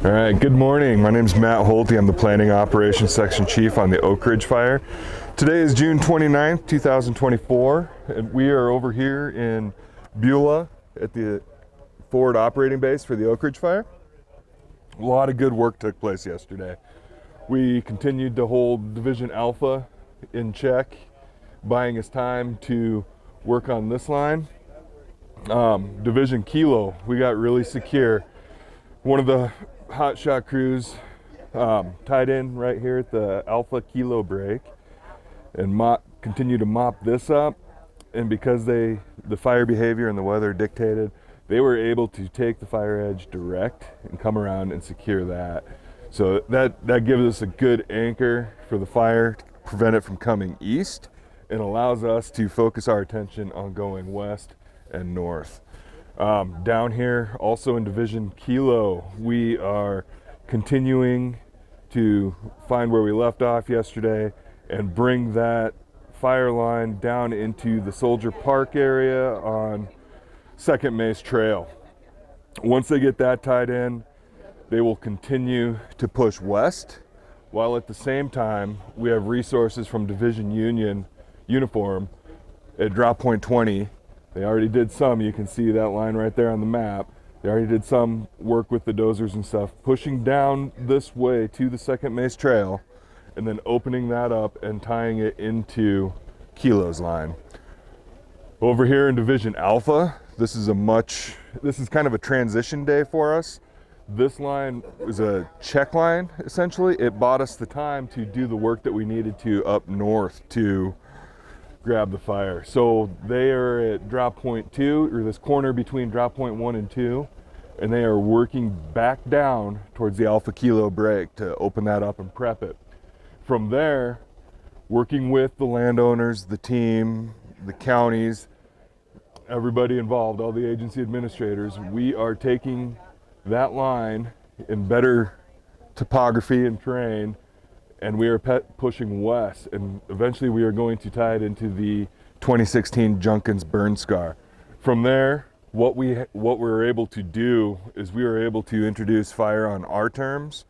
All right, good morning. My name is Matt Holte. I'm the Planning Operations Section Chief on the Oak Ridge Fire. Today is June 29th, 2024, and we are over here in Beulah at the forward operating base for the Oak Ridge Fire. A lot of good work took place yesterday. We continued to hold Division Alpha in check, buying us time to work on this line. Division Kilo, we got really secure. One of the hot shot crews tied in right here at the Alpha Kilo break and continue to mop this up. And because the fire behavior and the weather dictated, they were able to take the fire edge direct and come around and secure that. So that gives us a good anchor for the fire to prevent it from coming east and allows us to focus our attention on going west and north. Down here, also in Division Kilo, we are continuing to find where we left off yesterday and bring that fire line down into the Soldier Park area on Second Mace Trail. Once they get that tied in, they will continue to push west, while at the same time, we have resources from Division Uniform at Drop Point 20. They already did some, you can see that line right there on the map. They already did some work with the dozers and stuff, pushing down this way to the Second Mace Trail, and then opening that up and tying it into Kilo's line. Over here in Division Alpha, this is kind of a transition day for us. This line is a check line, essentially. It bought us the time to do the work that we needed to up north to grab the fire. So they are at drop point 2, or this corner between drop point 1 and 2, and they are working back down towards the Alpha Kilo break to open that up and prep it. From there, working with the landowners, the team, the counties, everybody involved, all the agency administrators, we are taking that line in better topography and terrain, and we are pushing west, and eventually we are going to tie it into the 2016 Junkins burn scar. From there, what we're able to do is we were able to introduce fire on our terms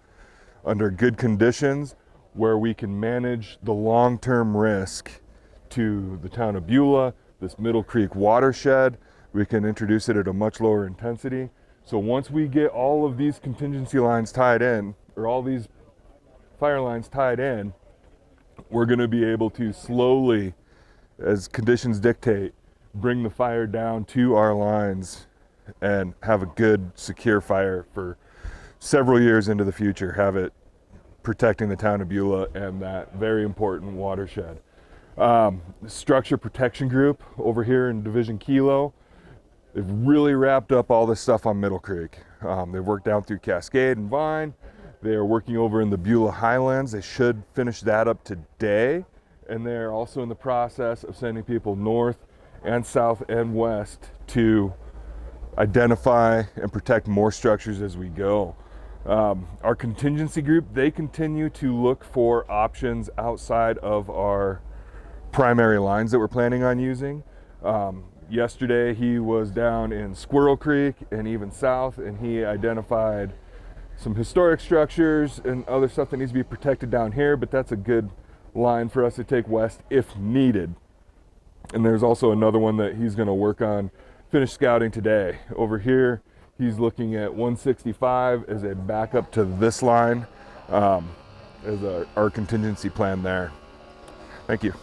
under good conditions where we can manage the long-term risk to the town of Beulah, this Middle Creek watershed. We can introduce it at a much lower intensity. So once we get all of these contingency lines tied in, or all these fire lines tied in, we're going to be able to slowly, as conditions dictate, bring the fire down to our lines and have a good, secure fire for several years into the future, have it protecting the town of Beulah and that very important watershed. Structure Protection Group over here in Division Kilo, they've really wrapped up all this stuff on Middle Creek. They've worked down through Cascade and Vine. They are working over in the Beulah Highlands. They should finish that up today. And they're also in the process of sending people north and south and west to identify and protect more structures as we go. Our contingency group, they continue to look for options outside of our primary lines that we're planning on using. Yesterday he was down in Squirrel Creek and even south, and he identified some historic structures and other stuff that needs to be protected down here, but that's a good line for us to take west if needed. And there's also another one that he's going to work on, finish scouting today. Over here, he's looking at 165 as a backup to this line, as our contingency plan there. Thank you.